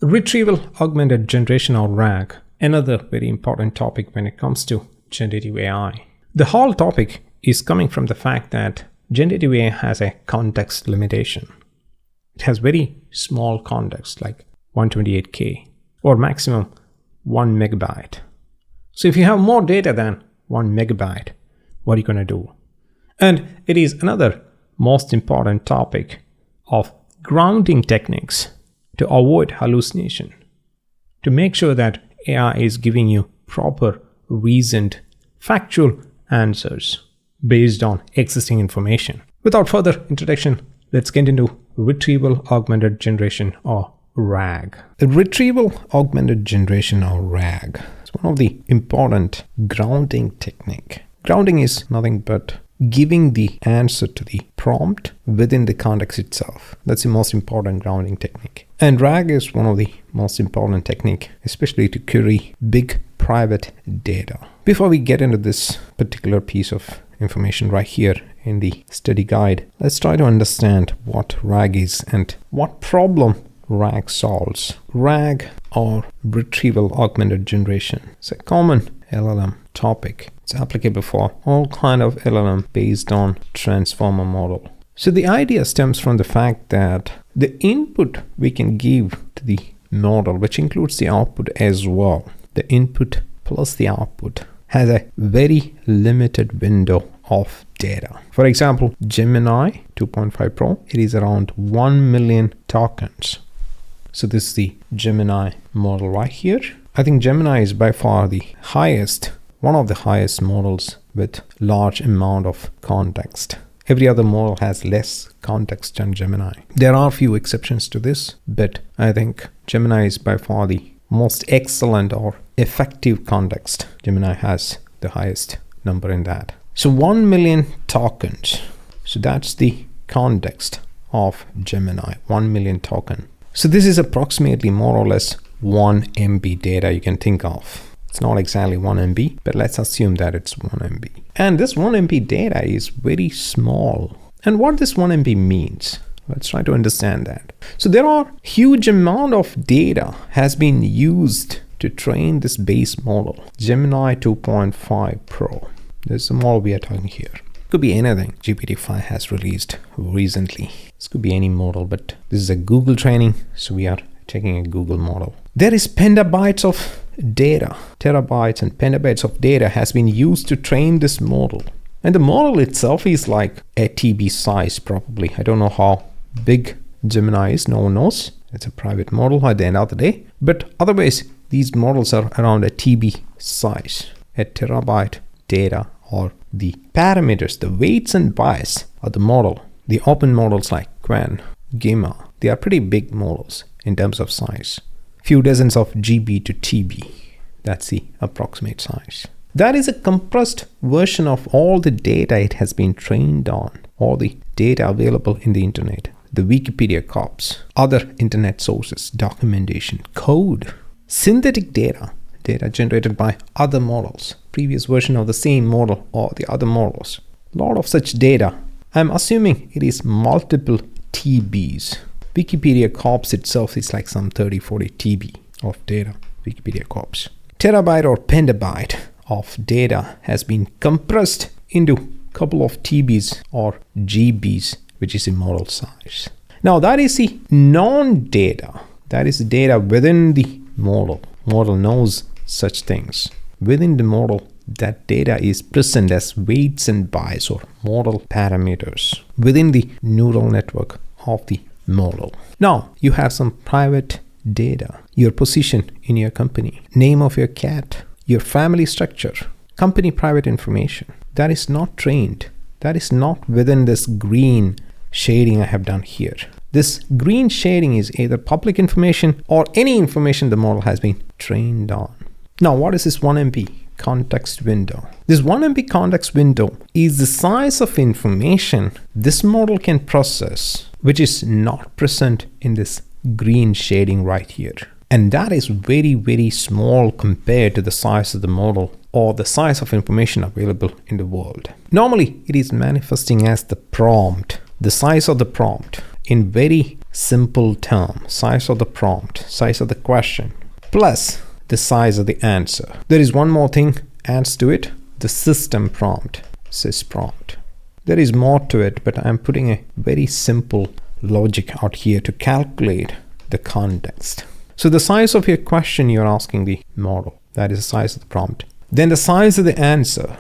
Retrieval Augmented Generation, or RAG, another very important topic when it comes to generative AI. The whole topic is coming from the fact that generative AI has a context limitation. It has very small context like 128K or maximum 1 megabyte. So if you have more data than 1 megabyte, what are you going to do? And it is another most important topic of grounding techniques to avoid hallucination, to make sure that AI is giving you proper, reasoned, factual answers based on existing information. Without further introduction, let's get into Retrieval Augmented Generation, or RAG. The Retrieval Augmented Generation, or RAG, is one of the important grounding technique. Grounding is nothing but giving the answer to the prompt within the context itself. That's the most important grounding technique. And RAG is one of the most important technique, especially to query big private data. Before we get into this particular piece of information right here in the study guide, let's try to understand what RAG is and what problem RAG solves. RAG, or Retrieval Augmented Generation, is a common LLM topic. It's applicable for all kind of LLM based on transformer model. So the idea stems from the fact that the input we can give to the model, which includes the output as well, the input plus the output, has a very limited window of data. For example, Gemini 2.5 Pro, it is around 1 million tokens. So this is the Gemini model right here. I think Gemini is by far the highest, one of the highest models with large amount of context. Every other model has less context than Gemini. There are a few exceptions to this, but I think Gemini is by far the most excellent or effective context. Gemini has the highest number in that. So 1 million tokens. So that's the context of Gemini, 1 million token. So this is approximately more or less 1 MB data you can think of. It's not exactly 1 MB, but let's assume that it's 1 MB. And this 1 MB data is very small. And what this 1 MB means, let's try to understand that. So there are huge amount of data has been used to train this base model, Gemini 2.5 Pro. This is the model we are talking here. Could be anything GPT-5 has released recently. This could be any model, but this is a Google training, so we are taking a Google model. There is petabytes of data, terabytes and petabytes of data has been used to train this model. And the model itself is like a TB size probably. I don't know how big Gemini is, no one knows. It's a private model at the end of the day. But otherwise, these models are around a TB size, a terabyte data, or the parameters, the weights and bias of the model. The open models like Qwen, Gamma, they are pretty big models in terms of size. Few dozens of GB to TB. That's the approximate size. That is a compressed version of all the data it has been trained on, all the data available in the internet, the Wikipedia corpus, other internet sources, documentation, code, synthetic data, data generated by other models, previous version of the same model or the other models. A lot of such data. I'm assuming it is multiple TBs. Wikipedia corpus itself is like some 30-40 TB of data, Wikipedia corpus. Terabyte or petabyte of data has been compressed into a couple of TBs or GBs, which is a model size. Now that is the non-data. That is the data within the model. Model knows such things. Within the model, that data is present as weights and bias or model parameters within the neural network of the model. Now you have some private data, your position in your company, name of your cat, your family structure, company private information. That is not trained. That is not within this green shading I have done here. This green shading is either public information or any information the model has been trained on. Now what is this 1 MB context window? This 1 MB context window is the size of information this model can process, which is not present in this green shading right here. And that is very, very small compared to the size of the model or the size of information available in the world. Normally, it is manifesting as the prompt, the size of the prompt. in very simple term, size of the prompt, size of the question, plus the size of the answer. There is one more thing adds to it, the system prompt, sys prompt. There is more to it, but I'm putting a very simple logic out here to calculate the context. So the size of your question you're asking the model, that is the size of the prompt. Then the size of the answer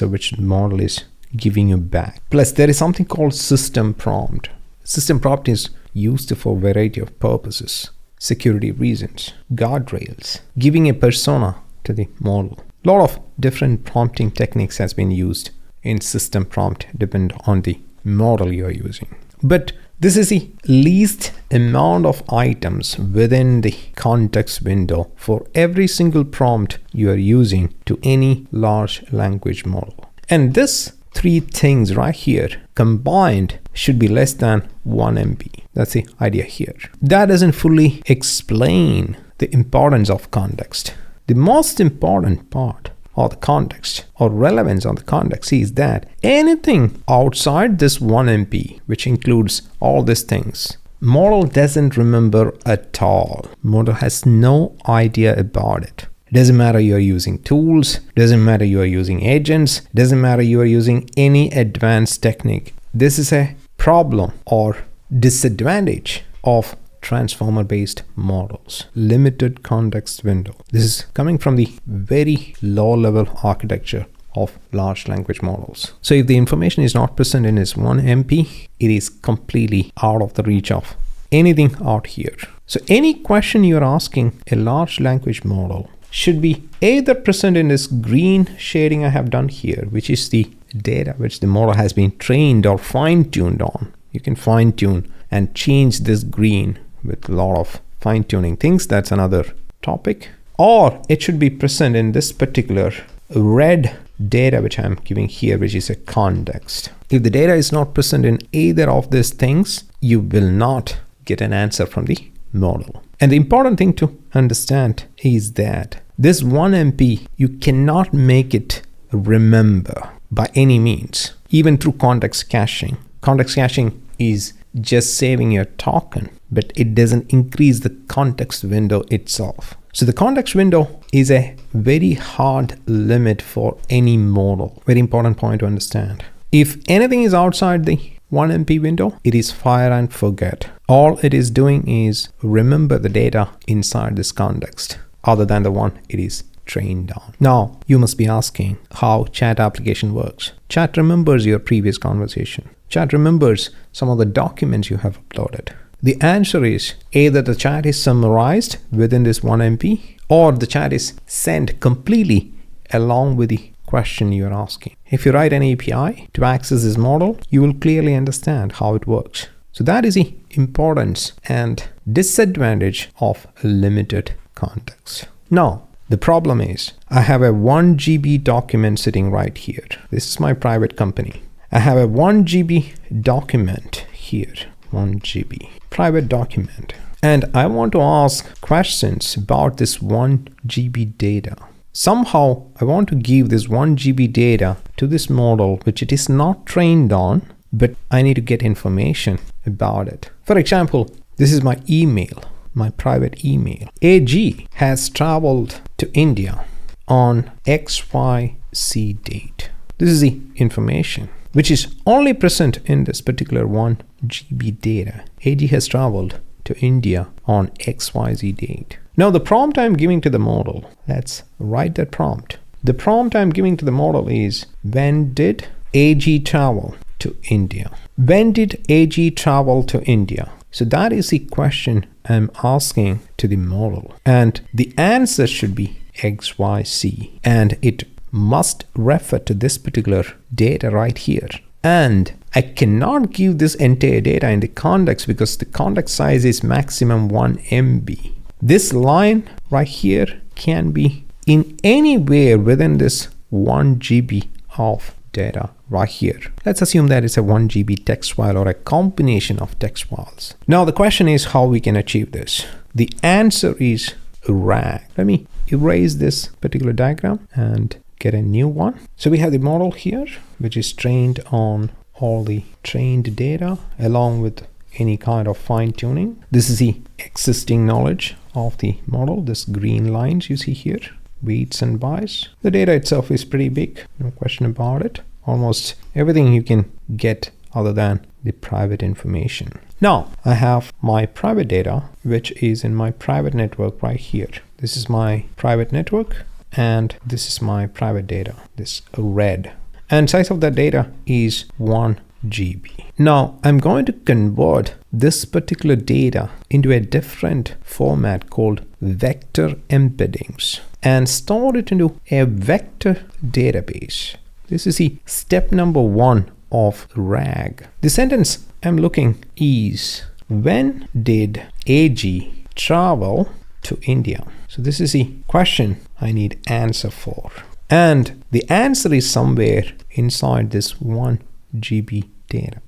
which the model is giving you back. Plus there is something called system prompt. System prompt is used for a variety of purposes, security reasons, guardrails, giving a persona to the model. A lot of different prompting techniques has been used in system prompt depending on the model you're using. But this is the least amount of items within the context window for every single prompt you are using to any large language model. And this three things right here combined should be less than 1 MB. That's the idea here. That doesn't fully explain the importance of context. The most important part or the context or relevance on the context is that anything outside this 1 MB, which includes all these things, model doesn't remember at all. Model has no idea about it. Doesn't matter you're using tools, doesn't matter you're using agents, doesn't matter you're using any advanced technique. This is a problem or disadvantage of transformer-based models, limited context window. This is coming from the very low-level architecture of large language models. So if the information is not present in this 1 MB, it is completely out of the reach of anything out here. So any question you're asking a large language model should be either present in this green shading I have done here, which is the data which the model has been trained or fine-tuned on. You can fine-tune and change this green with a lot of fine-tuning things. That's another topic. Or it should be present in this particular red data which I'm giving here, which is a context. If the data is not present in either of these things, you will not get an answer from the model. And the important thing to understand is that this 1 MB, you cannot make it remember by any means, even through context caching. Context caching is just saving your token, but it doesn't increase the context window itself. So the context window is a very hard limit for any model. Very important point to understand. If anything is outside the 1 MB window, it is fire and forget. All it is doing is remember the data inside this context other than the one it is trained on. Now, you must be asking how chat application works. Chat remembers your previous conversation. Chat remembers some of the documents you have uploaded. The answer is either the chat is summarized within this 1 MB or the chat is sent completely along with the question you're asking. If you write an API to access this model, you will clearly understand how it works. So that is the importance and disadvantage of limited context. Now, the problem is I have a 1 GB document sitting right here. This is my private company. I have a 1 GB document here, 1 GB, private document. And I want to ask questions about this 1 GB data. Somehow I want to give this 1 GB data to this model, which it is not trained on, but I need to get information about it. For example, this is my email, my private email. AG has traveled to India on XYZ date. This is the information which is only present in this particular 1 GB data. AG has traveled to India on XYZ date. Now the prompt I'm giving to the model, let's write that prompt. The prompt I'm giving to the model is, when did AG travel to India? When did AG travel to India? So that is the question I'm asking to the model. And the answer should be XYZ. And it must refer to this particular data right here. And I cannot give this entire data in the context because the context size is maximum 1 MB. This line right here can be in anywhere within this 1 GB of data right here. Let's assume that it's a 1 GB text file or a combination of text files. Now the question is how we can achieve this. The answer is RAG. Let me erase this particular diagram and get a new one. So we have the model here, which is trained on all the trained data along with any kind of fine tuning. This is the existing knowledge of the model. This green lines you see here, weights and bias. The data itself is pretty big, no question about it. Almost everything you can get other than the private information. Now I have my private data, which is in my private network right here. This is my private network and this is my private data, this red. And size of that data is 1 GB. Now I'm going to convert this particular data into a different format called vector embeddings and store it into a vector database. This is the step number 1 of RAG. The sentence I'm looking is, when did AG travel to India? So this is the question I need answer for. And the answer is somewhere inside this 1 GB data.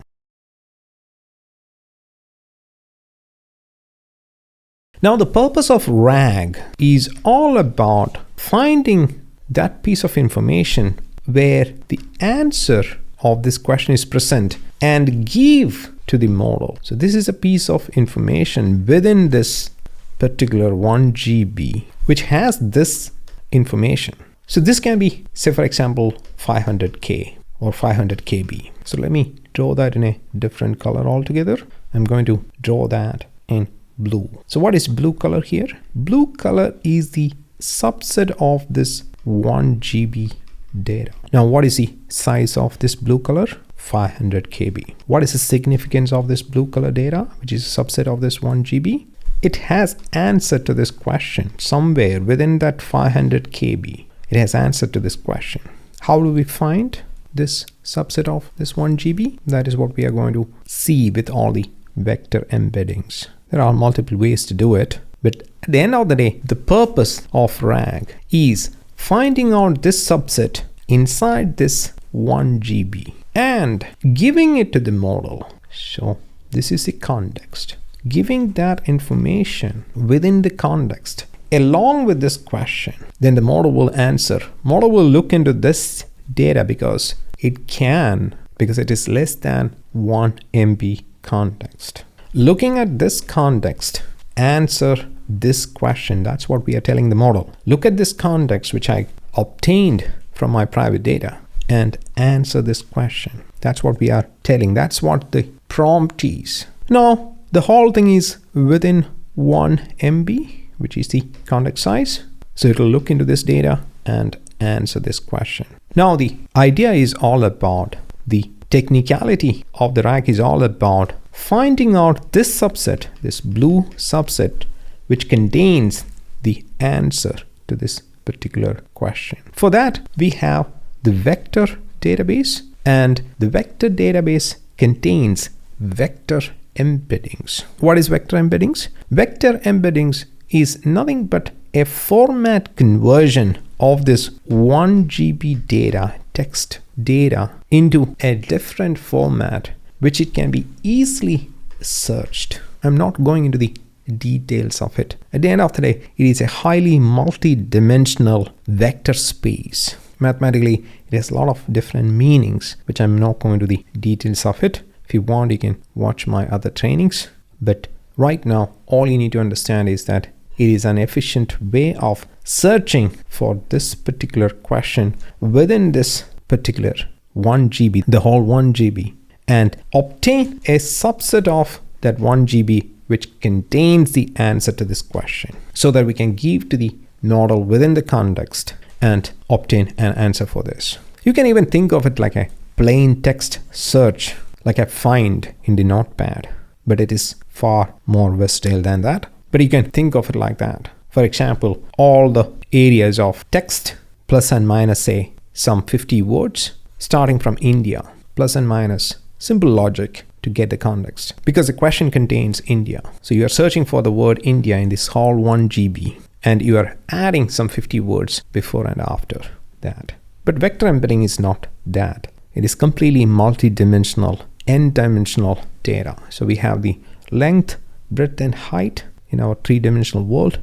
Now the purpose of RAG is all about finding that piece of information where the answer of this question is present and give to the model. So this is a piece of information within this particular 1 GB which has this information. So this can be, say for example, 500K or 500 KB. So let me draw that in a different color altogether. I'm going to draw that in blue. So what is blue color here? Blue color is the subset of this 1 GB data. Now what is the size of this blue color? 500 KB. What is the significance of this blue color data, which is a subset of this 1 GB? It has answer to this question somewhere within that 500 KB. It has answer to this question. How do we find this subset of this 1 GB? That is what we are going to see with all the vector embeddings. There are multiple ways to do it, but at the end of the day, the purpose of RAG is finding out this subset inside this 1 GB and giving it to the model. So this is the context. Giving that information within the context along with this question, then the model will answer. Model will look into this data because it is less than 1 MB context. Looking at this context, answer this question. That's what we are telling the model. Look at this context which I obtained from my private data and answer this question. That's what we are telling. That's what the prompt is. Now the whole thing is within 1 MB, which is the context size. So it will look into this data and answer this question. Now the idea is all about the technicality of the RAG is all about finding out this subset, this blue subset, which contains the answer to this particular question. For that, we have the vector database, and the vector database contains vector embeddings. What is vector embeddings? Vector embeddings is nothing but a format conversion of this 1 GB data, text data, into a different format which it can be easily searched. I'm not going into the details of it. At the end of the day, it is a highly multi-dimensional vector space. Mathematically, it has a lot of different meanings, which I'm not going to the details of it. If you want, you can watch my other trainings. But right now, all you need to understand is that it is an efficient way of searching for this particular question within this particular 1 GB, the whole 1 GB, and obtain a subset of that 1 GB which contains the answer to this question, so that we can give to the model within the context and obtain an answer for this. You can even think of it like a plain text search, like a find in the notepad, but it is far more versatile than that. But you can think of it like that. For example, all the areas of text plus and minus, say some 50 words starting from India, plus and minus, simple logic to get the context, because the question contains India. So you are searching for the word India in this whole 1 GB, and you are adding some 50 words before and after that. But vector embedding is not that. It is completely multi-dimensional, n-dimensional data. So we have the length, breadth, and height in our 3-dimensional world,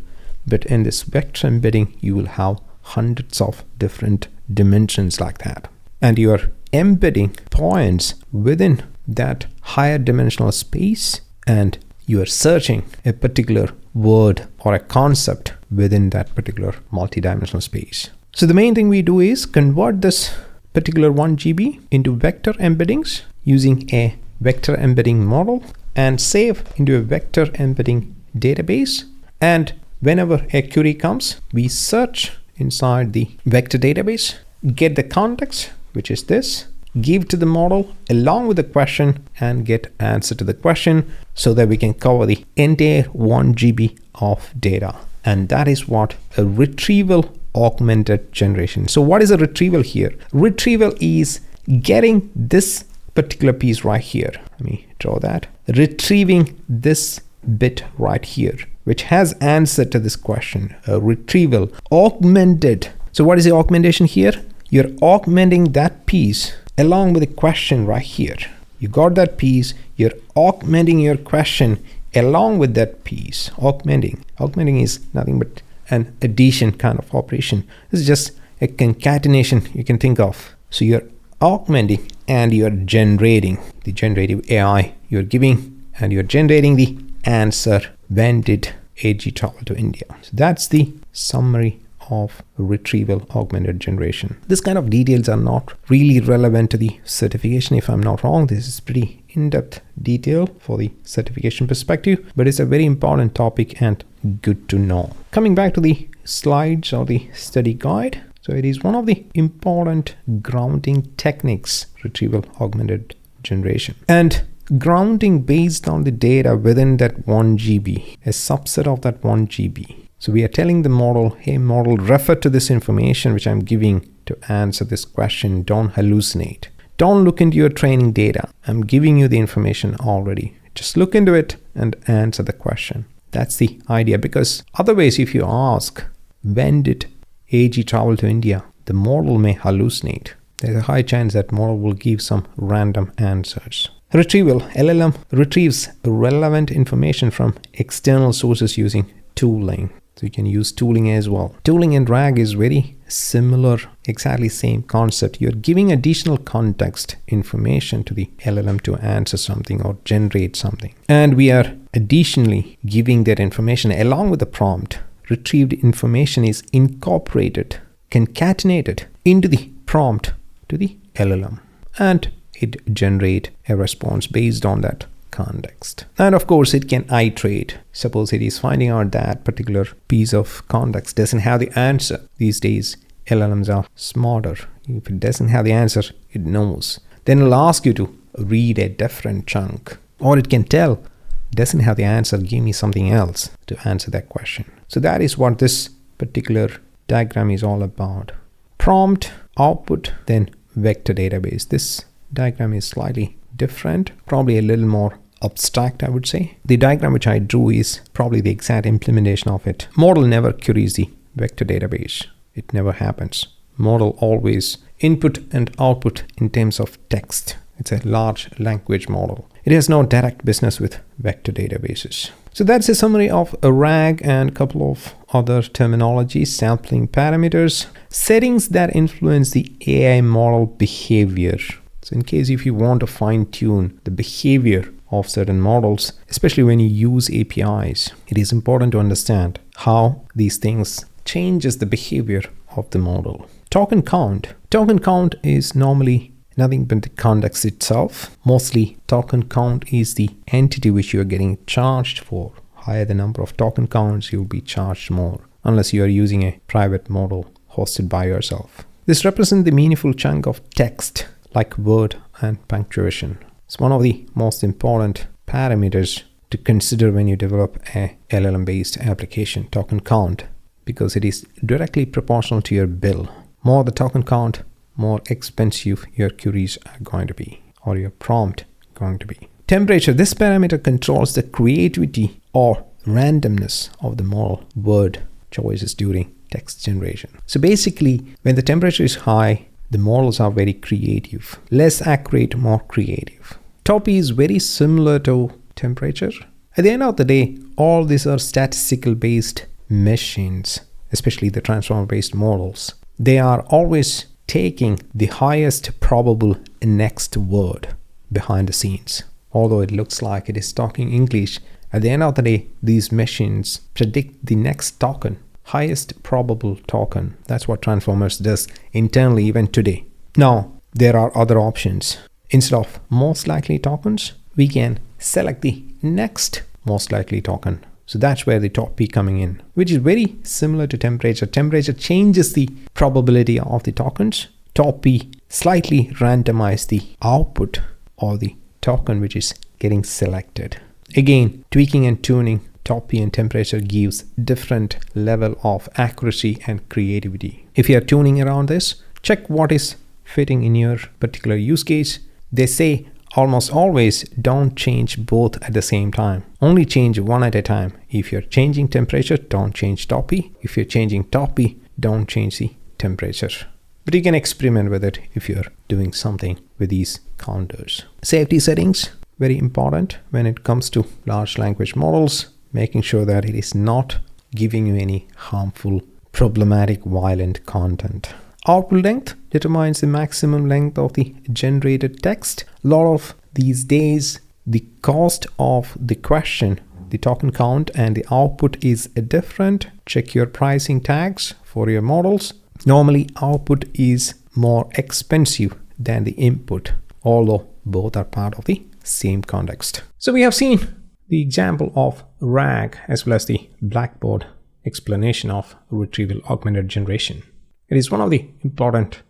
but in this vector embedding, you will have hundreds of different dimensions like that. And your embedding points within that higher dimensional space, and you are searching a particular word or a concept within that particular multidimensional space. So the main thing we do is convert this particular 1 GB into vector embeddings using a vector embedding model and save into a vector embedding database. And whenever a query comes, we search inside the vector database, get the context, which is this, give to the model along with the question and get answer to the question, so that we can cover the entire 1 GB of data. And that is what a retrieval augmented generation. So what is a retrieval here? Retrieval is getting this particular piece right here. Let me draw that. Retrieving this bit right here, which has answer to this question. A retrieval augmented. So what is the augmentation here? You're augmenting that piece along with the question right here. You got that piece, you're augmenting your question along with that piece. Augmenting is nothing but an addition kind of operation. This is just a concatenation you can think of. So you're augmenting and you're generating the generative AI. You're giving and you're generating the answer. When did AG travel to India? So that's the summary of retrieval augmented generation. This kind of details are not really relevant to the certification, if I'm not wrong. This is pretty in-depth detail for the certification perspective, but it's a very important topic and good to know. Coming back to the slides or the study guide. So it is one of the important grounding techniques, retrieval augmented generation. And grounding based on the data within that 1 GB, a subset of that 1 GB. So we are telling the model, hey model, refer to this information which I'm giving to answer this question. Don't hallucinate. Don't look into your training data. I'm giving you the information already. Just look into it and answer the question. That's the idea, because otherwise if you ask, when did AG travel to India, the model may hallucinate. There's a high chance that model will give some random answers. Retrieval, LLM retrieves relevant information from external sources using tooling. So you can use tooling as well. Tooling and RAG is very similar, exactly same concept. You're giving additional context information to the LLM to answer something or generate something. And we are additionally giving that information along with the prompt. Retrieved information is incorporated, concatenated into the prompt to the LLM. And it generate a response based on that context. And of course it can iterate. Suppose it is finding out that particular piece of context doesn't have the answer. These days LLMs are smarter. If it doesn't have the answer, it knows. Then it'll ask you to read a different chunk, or it can tell, doesn't have the answer, give me something else to answer that question. So that is what this particular diagram is all about. Prompt, output, then vector database. This diagram is slightly different, probably a little more abstract, I would say. The diagram which I drew is probably the exact implementation of it. Model never queries the vector database. It never happens. Model always input and output in terms of text. It's a large language model. It has no direct business with vector databases. So that's a summary of a RAG and a couple of other terminologies, sampling parameters, settings that influence the AI model behavior. So in case if you want to fine tune the behavior of certain models, especially when you use APIs, it is important to understand how these things changes the behavior of the model. Token count. Token count is normally nothing but the context itself. Mostly token count is the entity which you are getting charged for. Higher the number of token counts, you will be charged more, unless you are using a private model hosted by yourself. This represents the meaningful chunk of text like word and punctuation. It's one of the most important parameters to consider when you develop a LLM-based application, token count, because it is directly proportional to your bill. More the token count, more expensive your queries are going to be, or your prompt going to be. Temperature. This parameter controls the creativity or randomness of the model word choices during text generation. So basically, when the temperature is high, the models are very creative. Less accurate, more creative. Topi is very similar to temperature. At the end of the day, all these are statistical based machines, especially the transformer based models. They are always taking the highest probable next word behind the scenes. Although it looks like it is talking English, at the end of the day, these machines predict the next token, highest probable token. That's what Transformers does internally even today. Now, there are other options. Instead of most likely tokens, we can select the next most likely token. So that's where the top P coming in, which is very similar to temperature. Temperature changes the probability of the tokens. Top P slightly randomize the output or the token which is getting selected. Again, tweaking and tuning top P and temperature gives different level of accuracy and creativity. If you are tuning around this, check what is fitting in your particular use case. They say almost always don't change both at the same time. Only change one at a time. If you're changing temperature, don't change top P. If you're changing top P, don't change the temperature. But you can experiment with it if you're doing something with these counters. Safety settings, very important when it comes to large language models, making sure that it is not giving you any harmful, problematic, violent content. Output length determines the maximum length of the generated text. A lot of these days, the cost of the question, the token count, and the output is different. Check your pricing tags for your models. Normally, output is more expensive than the input, although both are part of the same context. So we have seen the example of RAG as well as the Blackboard explanation of retrieval augmented generation. It is one of the important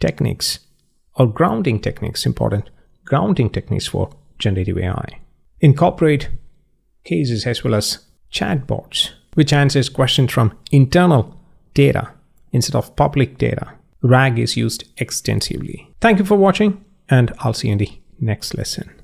techniques or grounding techniques for generative AI. In corporate cases as well as chatbots, which answers questions from internal data instead of public data, RAG is used extensively. Thank you for watching, and I'll see you in the next lesson.